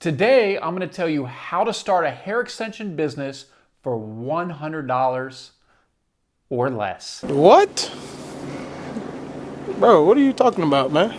Today, I'm going to tell you how to start a hair extension business for $100 or less. What? Bro, what are you talking about, man?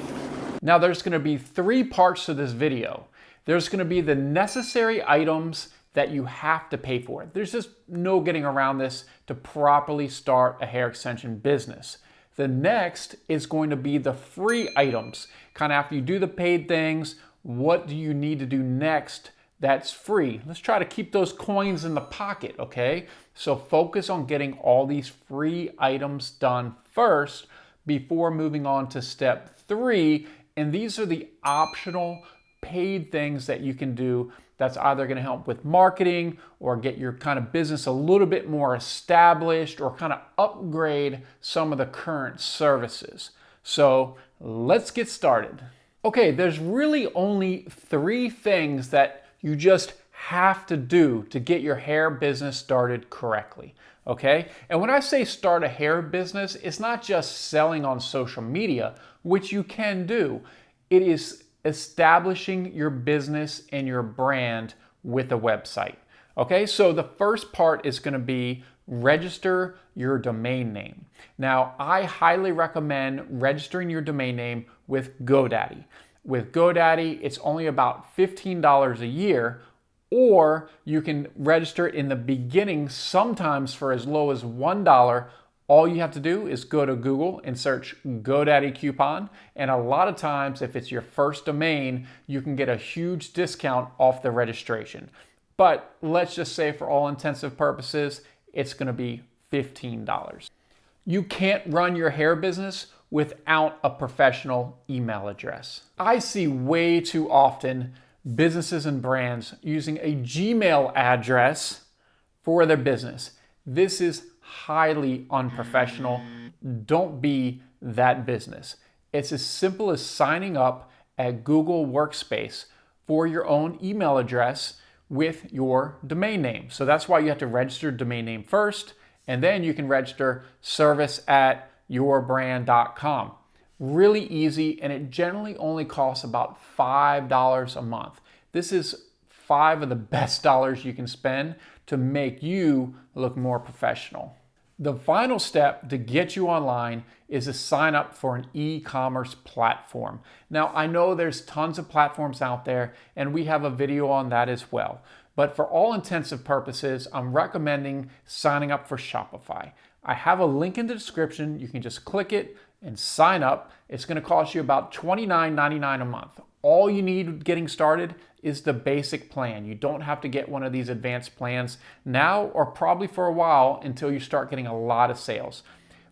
Now, there's going to be 3 parts to this video. There's going to be the necessary items that you have to pay for. There's just no getting around this to properly start a hair extension business. The next is going to be the free items. Kind of after you do the paid things, what do you need to do next that's free? Let's try to keep those coins in the pocket, okay? So focus on getting all these free items done first before moving on to step 3. And these are the optional paid things that you can do that's either going to help with marketing or get your kind of business a little bit more established or kind of upgrade some of the current services. So let's get started. Okay, there's really only 3 things that you just have to do to get your hair business started correctly, okay? And when I say start a hair business, it's not just selling on social media, which you can do. It is establishing your business and your brand with a website, okay? So the first part is gonna be register your domain name. Now, I highly recommend registering your domain name with GoDaddy. With GoDaddy, it's only about $15 a year, or you can register it in the beginning, sometimes for as low as $1. All you have to do is go to Google and search GoDaddy coupon. And a lot of times, if it's your first domain, you can get a huge discount off the registration. But let's just say for all intensive purposes, it's gonna be $15. You can't run your hair business without a professional email address. I see way too often businesses and brands using a Gmail address for their business. This is highly unprofessional. Don't be that business. It's as simple as signing up at Google Workspace for your own email address with your domain name. So that's why you have to register domain name first, and then you can register service@yourbrand.com. Really easy, and it generally only costs about $5 a month. This is 5 of the best dollars you can spend to make you look more professional. The final step to get you online is to sign up for an e-commerce platform. Now, I know there's tons of platforms out there, and we have a video on that as well. But for all intensive purposes, I'm recommending signing up for Shopify. I have a link in the description. You can just click it and sign up. It's going to cost you about $29.99 a month. All you need getting started is the basic plan. You don't have to get one of these advanced plans now or probably for a while until you start getting a lot of sales.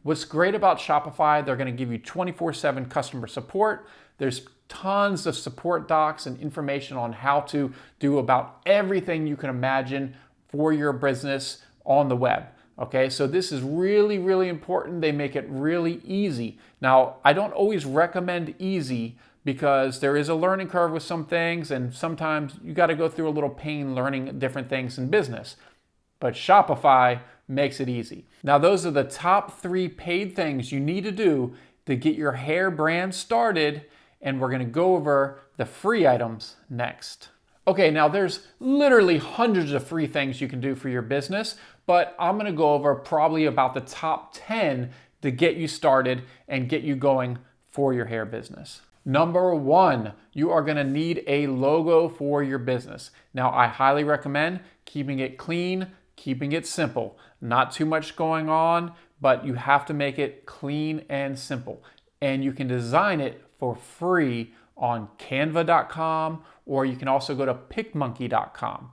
What's great about Shopify, they're going to give you 24/7 customer support. There's tons of support docs and information on how to do about everything you can imagine for your business on the web. Okay, so this is really, really important. They make it really easy. Now, I don't always recommend easy because there is a learning curve with some things, and sometimes you got to go through a little pain learning different things in business. But Shopify makes it easy. Now, those are the top 3 paid things you need to do to get your hair brand started, and we're going to go over the free items next. Okay, now there's literally hundreds of free things you can do for your business, but I'm gonna go over probably about the top 10 to get you started and get you going for your hair business. Number 1, you are gonna need a logo for your business. Now, I highly recommend keeping it clean, keeping it simple. Not too much going on, but you have to make it clean and simple. And you can design it for free on canva.com, or you can also go to picmonkey.com.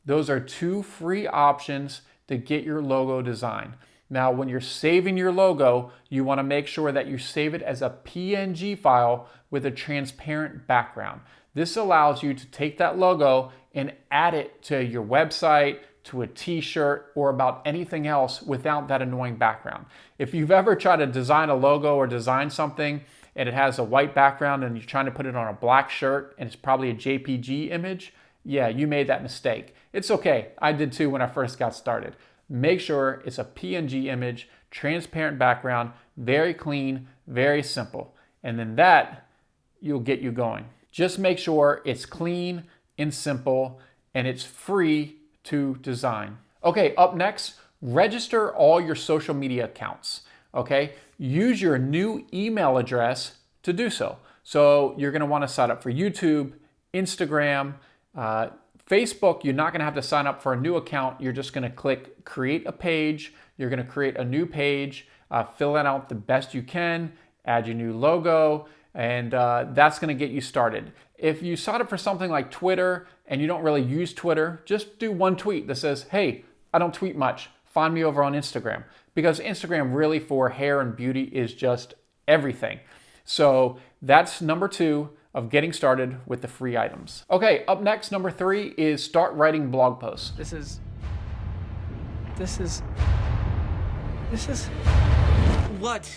Those are 2 free options to get your logo designed. Now, when you're saving your logo, you want to make sure that you save it as a PNG file with a transparent background. This allows you to take that logo and add it to your website, to a t-shirt, or about anything else without that annoying background. If you've ever tried to design a logo or design something and it has a white background and you're trying to put it on a black shirt and it's probably a JPG image, yeah, you made that mistake. It's okay. I did too when I first got started. Make sure it's a PNG image, transparent background, very clean, very simple. And then that, you'll get you going. Just make sure it's clean and simple, and it's free to design. Okay, up next, register all your social media accounts. Okay, use your new email address to do so. So you're gonna wanna sign up for YouTube, Instagram, Facebook. You're not gonna have to sign up for a new account. You're just gonna click create a page. You're gonna create a new page, fill it out the best you can, add your new logo, and that's gonna get you started. If you sign up for something like Twitter and you don't really use Twitter, just do one tweet that says, hey, I don't tweet much. Find me over on Instagram. Because Instagram really for hair and beauty is just everything. So that's number 2 of getting started with the free items. Okay, up next, number 3 is start writing blog posts. This is what?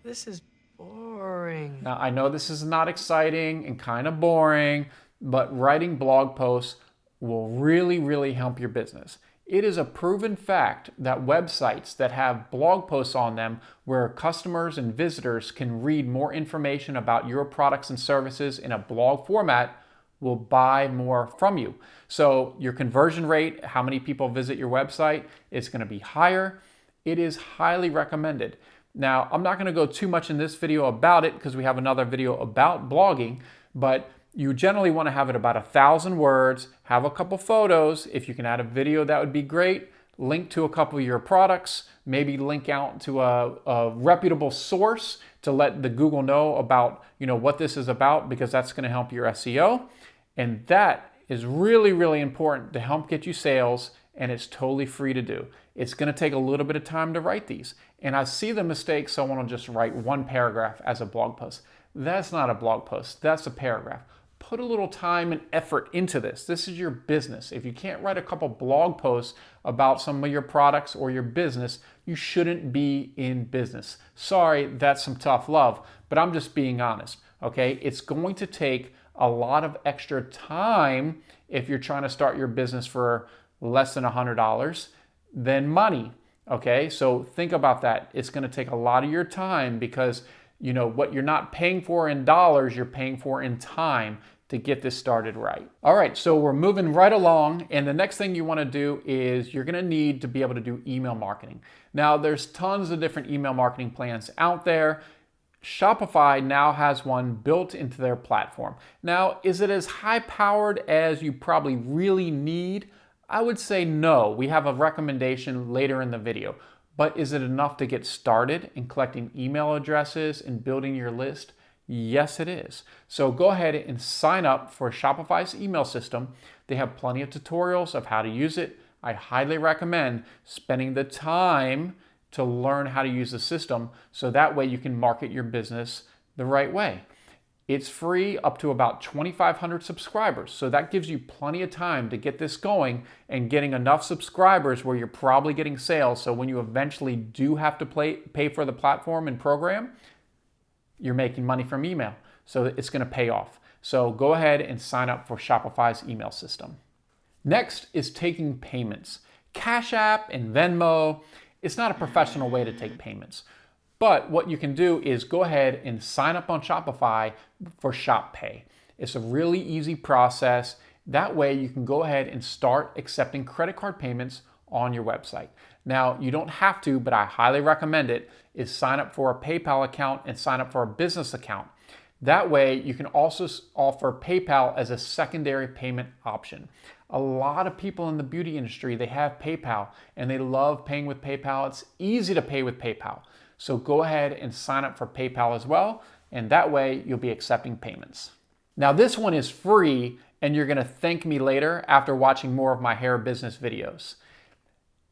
This is boring. Now, I know this is not exciting and kind of boring, but writing blog posts will really, really help your business. It is a proven fact that websites that have blog posts on them where customers and visitors can read more information about your products and services in a blog format will buy more from you. So your conversion rate, how many people visit your website, is going to be higher. It is highly recommended. Now, I'm not going to go too much in this video about it because we have another video about blogging, but you generally want to have it about 1,000 words, have a couple photos. If you can add a video, that would be great. Link to a couple of your products, maybe link out to a reputable source to let the Google know about, what this is about, because that's going to help your SEO. And that is really, really important to help get you sales, and it's totally free to do. It's going to take a little bit of time to write these. And I see the mistake, someone will just write one paragraph as a blog post. That's not a blog post, that's a paragraph. Put a little time and effort into this. This is your business. If you can't write a couple blog posts about some of your products or your business, you shouldn't be in business. Sorry, that's some tough love, but I'm just being honest, okay? It's going to take a lot of extra time if you're trying to start your business for less than $100 than money, okay? So think about that. It's going to take a lot of your time because what you're not paying for in dollars, you're paying for in time to get this started right. All right, so we're moving right along, and the next thing you want to do is you're going to need to be able to do email marketing. Now, there's tons of different email marketing plans out there. Shopify now has one built into their platform. Now, is it as high-powered as you probably really need? I would say no. We have a recommendation later in the video. But is it enough to get started in collecting email addresses and building your list? Yes, it is. So go ahead and sign up for Shopify's email system. They have plenty of tutorials of how to use it. I highly recommend spending the time to learn how to use the system so that way you can market your business the right way. It's free up to about 2,500 subscribers. So that gives you plenty of time to get this going and getting enough subscribers where you're probably getting sales. So when you eventually do have to pay for the platform and program, you're making money from email. So it's going to pay off. So go ahead and sign up for Shopify's email system. Next is taking payments. Cash App and Venmo, it's not a professional way to take payments. But what you can do is go ahead and sign up on Shopify for Shop Pay. It's a really easy process. That way you can go ahead and start accepting credit card payments on your website. Now, you don't have to, but I highly recommend it, is sign up for a PayPal account and sign up for a business account. That way you can also offer PayPal as a secondary payment option. A lot of people in the beauty industry, they have PayPal and they love paying with PayPal. It's easy to pay with PayPal. So go ahead and sign up for PayPal as well, and that way you'll be accepting payments. Now this one is free, and you're gonna thank me later after watching more of my hair business videos.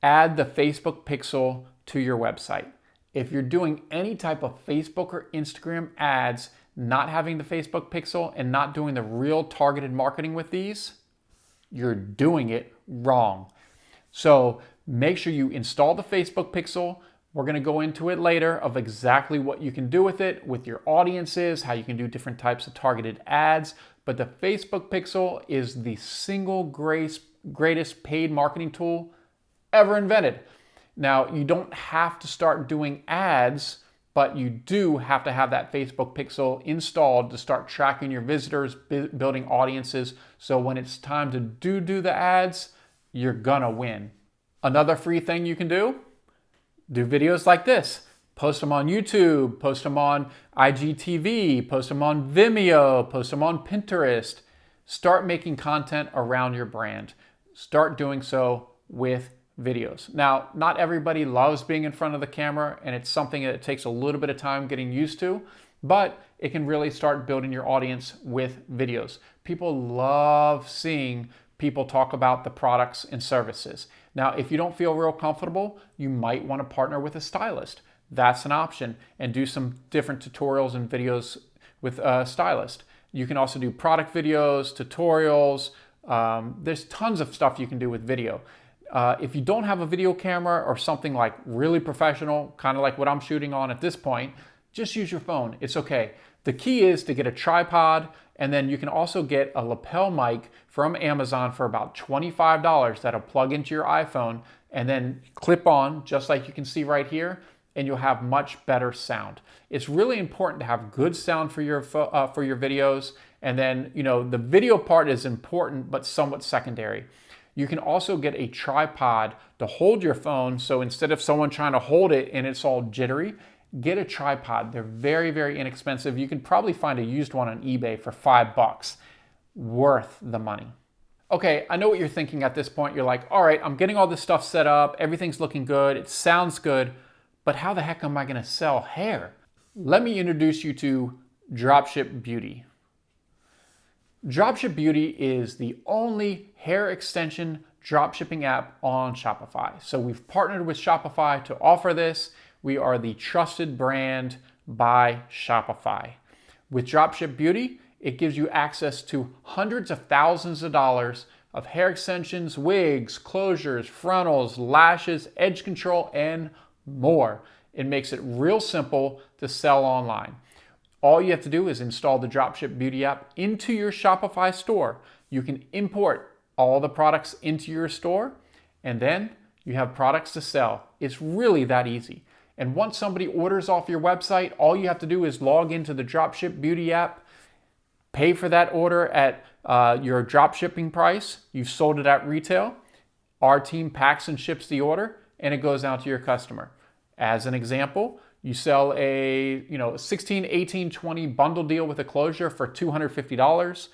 Add the Facebook pixel to your website. If you're doing any type of Facebook or Instagram ads, not having the Facebook pixel and not doing the real targeted marketing with these, you're doing it wrong. So make sure you install the Facebook pixel. We're going to go into it later of exactly what you can do with it, with your audiences, how you can do different types of targeted ads. But the Facebook pixel is the single greatest paid marketing tool ever invented. Now, you don't have to start doing ads but you do have to have that Facebook pixel installed to start tracking your visitors, building audiences. So when it's time to do the ads, you're gonna win. Another free thing you can do videos like this. Post them on YouTube, post them on IGTV, post them on Vimeo, post them on Pinterest. Start making content around your brand. Start doing so with videos. Now, not everybody loves being in front of the camera, and it's something that takes a little bit of time getting used to, but it can really start building your audience with videos. People love seeing people talk about the products and services. Now, if you don't feel real comfortable, you might want to partner with a stylist. That's an option, and do some different tutorials and videos with a stylist. You can also do product videos, tutorials. There's tons of stuff you can do with video. If you don't have a video camera or something like really professional, kind of like what I'm shooting on at this point, just use your phone. It's okay. The key is to get a tripod, and then you can also get a lapel mic from Amazon for about $25 that'll plug into your iPhone and then clip on, just like you can see right here, and you'll have much better sound. It's really important to have good sound for your videos, and then the video part is important but somewhat secondary. You can also get a tripod to hold your phone, so instead of someone trying to hold it and it's all jittery, get a tripod. They're very, very inexpensive. You can probably find a used one on eBay for $5. Worth the money. Okay, I know what you're thinking at this point. You're like, all right, I'm getting all this stuff set up. Everything's looking good. It sounds good. But how the heck am I gonna sell hair? Let me introduce you to Dropship Beauty. Dropship Beauty is the only hair extension dropshipping app on Shopify. So we've partnered with Shopify to offer this. We are the trusted brand by Shopify. With Dropship Beauty, it gives you access to hundreds of thousands of dollars of hair extensions, wigs, closures, frontals, lashes, edge control, and more. It makes it real simple to sell online. All you have to do is install the Dropship Beauty app into your Shopify store. You can import all the products into your store, and then you have products to sell. It's really that easy. And once somebody orders off your website, all you have to do is log into the Dropship Beauty app, pay for that order at your dropshipping price. You've sold it at retail. Our team packs and ships the order, and it goes out to your customer. As an example, you sell a 16, 18, 20 bundle deal with a closure for $250.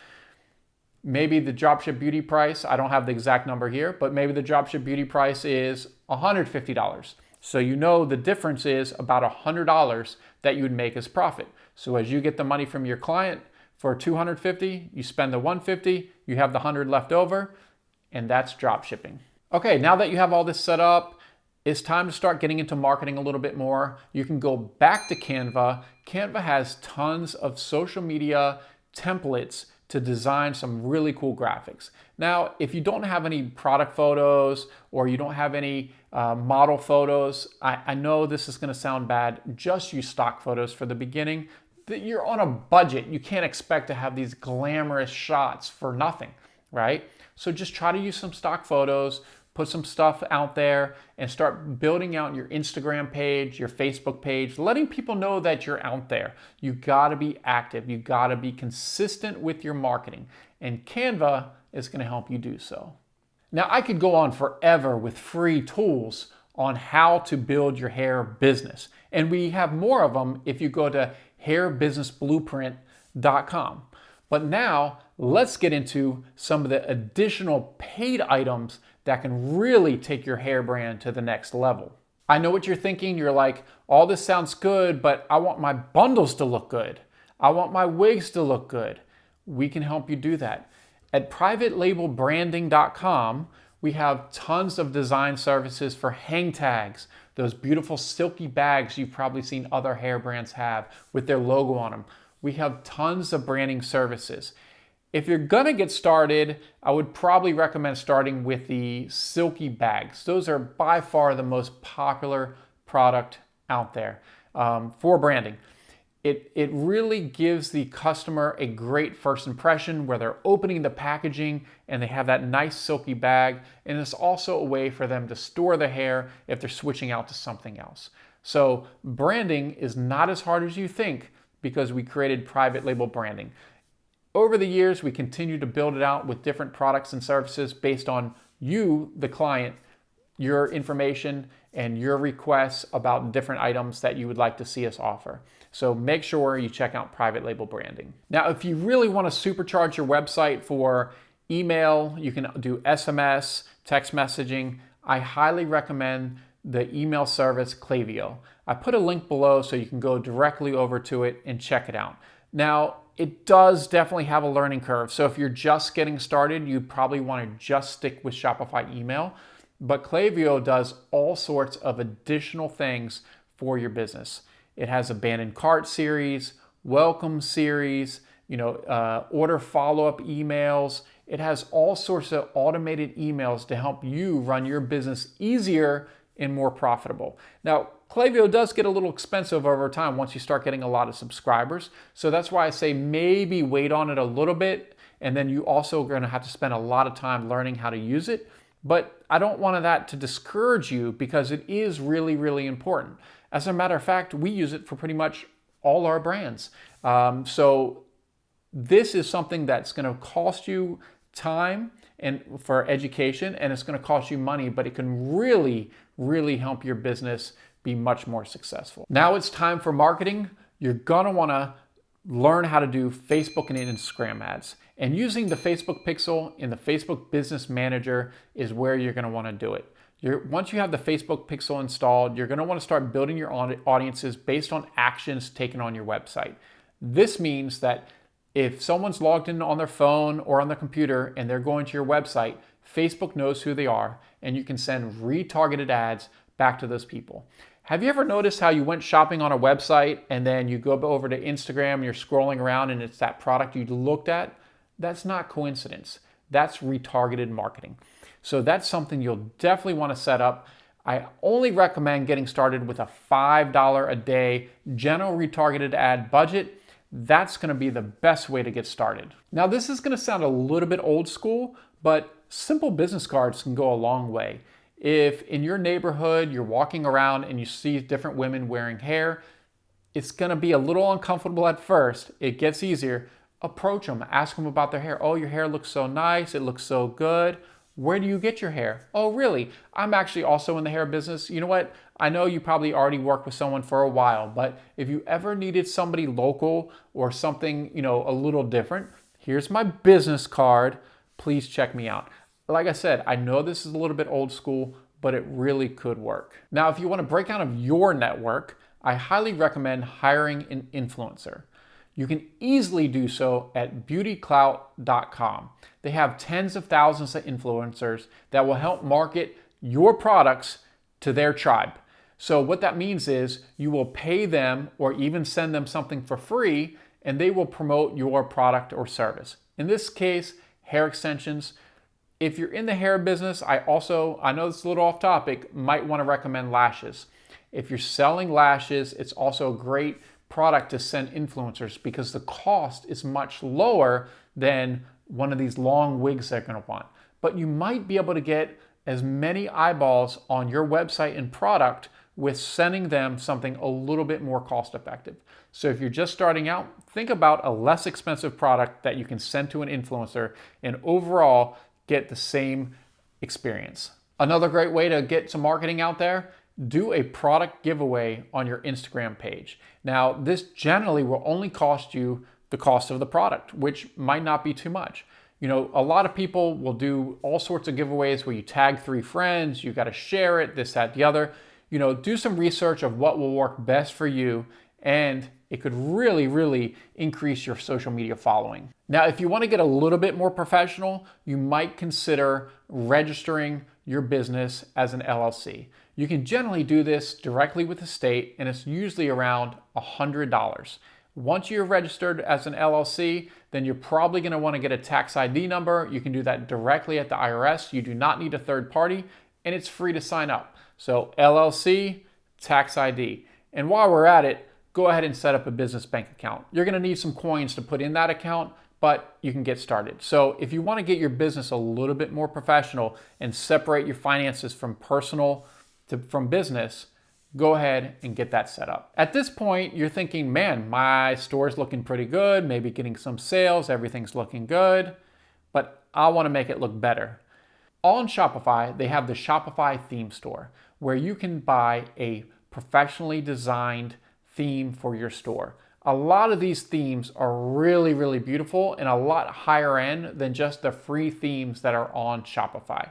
Maybe the Dropship Beauty price, I don't have the exact number here, but maybe the Dropship Beauty price is $150. So the difference is about $100 that you would make as profit. So as you get the money from your client for $250, you spend the $150, you have the $100 left over, and that's drop shipping. Okay, now that you have all this set up, it's time to start getting into marketing a little bit more. You can go back to Canva. Canva has tons of social media templates to design some really cool graphics. Now, if you don't have any product photos or you don't have any model photos, I know this is gonna sound bad, just use stock photos for the beginning. You're on a budget. You can't expect to have these glamorous shots for nothing, right? So just try to use some stock photos, put some stuff out there, and start building out your Instagram page, your Facebook page, letting people know that you're out there. You gotta be active. You gotta be consistent with your marketing, and Canva is gonna help you do so. Now, I could go on forever with free tools on how to build your hair business, and we have more of them if you go to hairbusinessblueprint.com. But now, let's get into some of the additional paid items that can really take your hair brand to the next level. I know what you're thinking. You're like, all this sounds good, but I want my bundles to look good. I want my wigs to look good. We can help you do that. At privatelabelbranding.com, we have tons of design services for hang tags, those beautiful silky bags you've probably seen other hair brands have with their logo on them. We have tons of branding services. If you're gonna get started, I would probably recommend starting with the silky bags. Those are by far the most popular product out there for branding. It really gives the customer a great first impression where they're opening the packaging and they have that nice silky bag, and it's also a way for them to store their hair if they're switching out to something else. So branding is not as hard as you think because we created private label branding. Over the years, we continue to build it out with different products and services based on you, the client, your information, and your requests about different items that you would like to see us offer. So make sure you check out private label branding. Now, if you really want to supercharge your website for email, you can do SMS, text messaging. I highly recommend the email service Klaviyo. I put a link below so you can go directly over to it and check it out. Now, it does definitely have a learning curve. So if you're just getting started, you probably want to just stick with Shopify email. But Klaviyo does all sorts of additional things for your business. It has abandoned cart series, welcome series, order follow-up emails. It has all sorts of automated emails to help you run your business easier and more profitable. Now, Klaviyo does get a little expensive over time once you start getting a lot of subscribers. So that's why I say maybe wait on it a little bit, and then you also are going to have to spend a lot of time learning how to use it. But I don't want that to discourage you because it is really, really important. As a matter of fact, we use it for pretty much all our brands. So this is something that's going to cost you time and for education, and it's going to cost you money, but it can really, really help your business be much more successful. Now it's time for marketing. You're going to want to learn how to do Facebook and Instagram ads. And using the Facebook pixel in the Facebook Business Manager is where you're going to want to do it. Once you have the Facebook pixel installed, you're going to want to start building your audiences based on actions taken on your website. This means that if someone's logged in on their phone or on their computer and they're going to your website, Facebook knows who they are, and you can send retargeted ads back to those people. Have you ever noticed how you went shopping on a website and then you go over to Instagram and you're scrolling around and it's that product you looked at? That's not coincidence. That's retargeted marketing. So that's something you'll definitely want to set up. I only recommend getting started with a $5 a day general retargeted ad budget. That's going to be the best way to get started. Now, this is going to sound a little bit old school, but simple business cards can go a long way. If in your neighborhood you're walking around and you see different women wearing hair, it's going to be a little uncomfortable at first. It gets easier. Approach them, ask them about their hair. Oh, your hair looks so nice. It looks so good. Where do you get your hair? Oh, really? I'm actually also in the hair business. You know what? I know you probably already work with someone for a while, but if you ever needed somebody local or something, a little different, here's my business card. Please check me out. Like I said, I know this is a little bit old school, but it really could work. Now, if you want to break out of your network, I highly recommend hiring an influencer. You can easily do so at beautyclout.com. They have tens of thousands of influencers that will help market your products to their tribe. So what that means is you will pay them or even send them something for free, and they will promote your product or service. In this case, hair extensions. If you're in the hair business, I know it's a little off topic, might want to recommend lashes. If you're selling lashes, it's also a great product to send influencers because the cost is much lower than one of these long wigs they're going to want. But you might be able to get as many eyeballs on your website and product with sending them something a little bit more cost effective. So if you're just starting out, think about a less expensive product that you can send to an influencer and overall get the same experience. Another great way to get some marketing out there, do a product giveaway on your Instagram page. Now, this generally will only cost you the cost of the product, which might not be too much. A lot of people will do all sorts of giveaways where you tag 3 friends, you got to share it, this, that, the other. Do some research of what will work best for you, and it could really, really increase your social media following. Now, if you want to get a little bit more professional, you might consider registering your business as an LLC. You can generally do this directly with the state, and it's usually around $100. Once you're registered as an LLC, then you're probably going to want to get a tax ID number. You can do that directly at the IRS. You do not need a third party, and it's free to sign up. So LLC, tax ID. And while we're at it, go ahead and set up a business bank account. You're going to need some coins to put in that account, but you can get started. So if you want to get your business a little bit more professional and separate your finances from personal from business, go ahead and get that set up. At this point, you're thinking, man, my store's looking pretty good, maybe getting some sales, everything's looking good, but I want to make it look better. On Shopify, they have the Shopify theme store where you can buy a professionally designed theme for your store. A lot of these themes are really, really beautiful and a lot higher end than just the free themes that are on Shopify.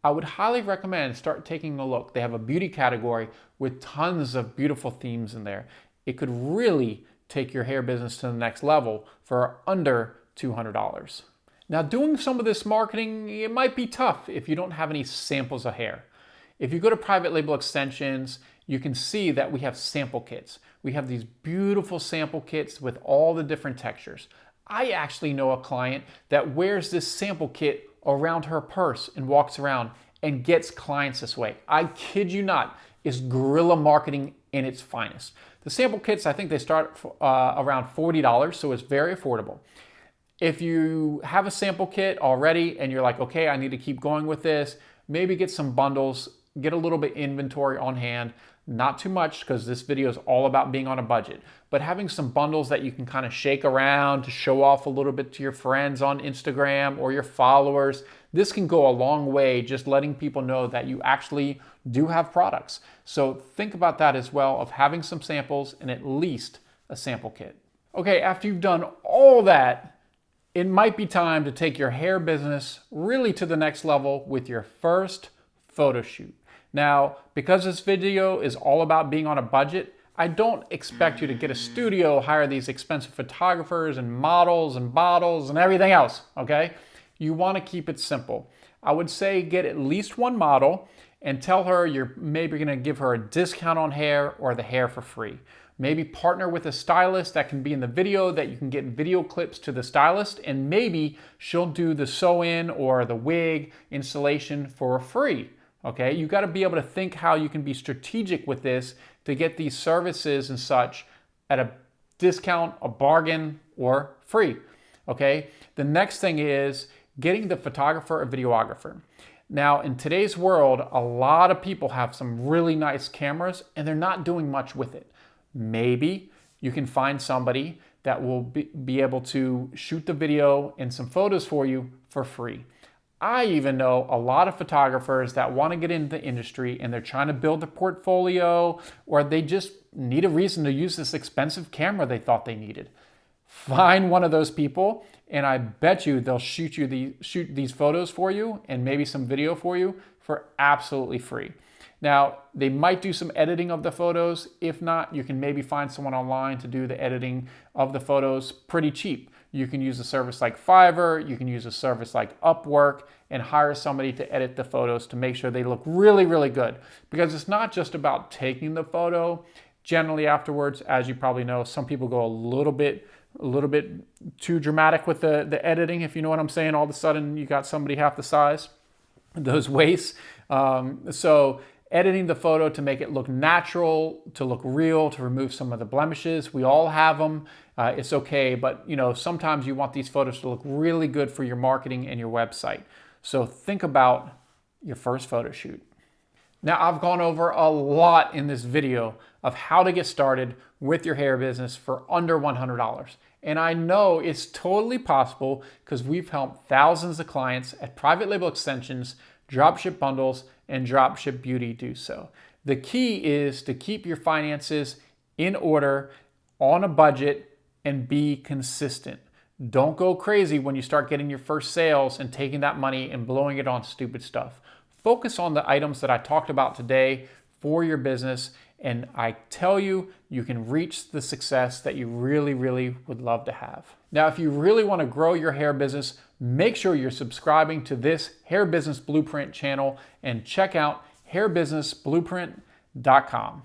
I would highly recommend start taking a look. They have a beauty category with tons of beautiful themes in there. It could really take your hair business to the next level for under $200. Now, doing some of this marketing, it might be tough if you don't have any samples of hair. If you go to private label extensions, you can see that we have sample kits. We have these beautiful sample kits with all the different textures. I actually know a client that wears this sample kit around her purse and walks around and gets clients this way. I kid you not, it's guerrilla marketing in its finest. The sample kits, I think they start around $40, so it's very affordable. If you have a sample kit already and you're like, okay, I need to keep going with this, maybe get some bundles, get a little bit inventory on hand, not too much because this video is all about being on a budget, but having some bundles that you can kind of shake around to show off a little bit to your friends on Instagram or your followers. This can go a long way just letting people know that you actually do have products. So think about that as well, of having some samples and at least a sample kit. Okay, after you've done all that, it might be time to take your hair business really to the next level with your first photo shoot. Now, because this video is all about being on a budget, I don't expect you to get a studio, hire these expensive photographers and models and bottles and everything else, okay? You want to keep it simple. I would say get at least one model and tell her you're maybe going to give her a discount on hair or the hair for free. Maybe partner with a stylist that can be in the video, that you can get video clips to the stylist, and maybe she'll do the sew-in or the wig installation for free. Okay, you got to be able to think how you can be strategic with this to get these services and such at a discount, a bargain, or free. Okay, the next thing is getting the photographer or videographer. Now, in today's world, a lot of people have some really nice cameras and they're not doing much with it. Maybe you can find somebody that will be able to shoot the video and some photos for you for free. I even know a lot of photographers that want to get into the industry and they're trying to build a portfolio, or they just need a reason to use this expensive camera they thought they needed. Find one of those people and I bet you they'll shoot these photos for you and maybe some video for you for absolutely free. Now, they might do some editing of the photos. If not, you can maybe find someone online to do the editing of the photos pretty cheap. You can use a service like Fiverr, you can use a service like Upwork, and hire somebody to edit the photos to make sure they look really, really good. Because it's not just about taking the photo. Generally afterwards, as you probably know, some people go a little bit too dramatic with the editing, if you know what I'm saying. All of a sudden, you got somebody half the size, those waists. So editing the photo to make it look natural, to look real, to remove some of the blemishes. We all have them. It's okay, but sometimes you want these photos to look really good for your marketing and your website. So think about your first photo shoot. Now, I've gone over a lot in this video of how to get started with your hair business for under $100. And I know it's totally possible because we've helped thousands of clients at private label extensions, dropship bundles, and Dropship Beauty do so. The key is to keep your finances in order, on a budget, and be consistent. Don't go crazy when you start getting your first sales and taking that money and blowing it on stupid stuff. Focus on the items that I talked about today for your business, and I tell you, you can reach the success that you really, really would love to have. Now, if you really want to grow your hair business, make sure you're subscribing to this Hair Business Blueprint channel and check out hairbusinessblueprint.com.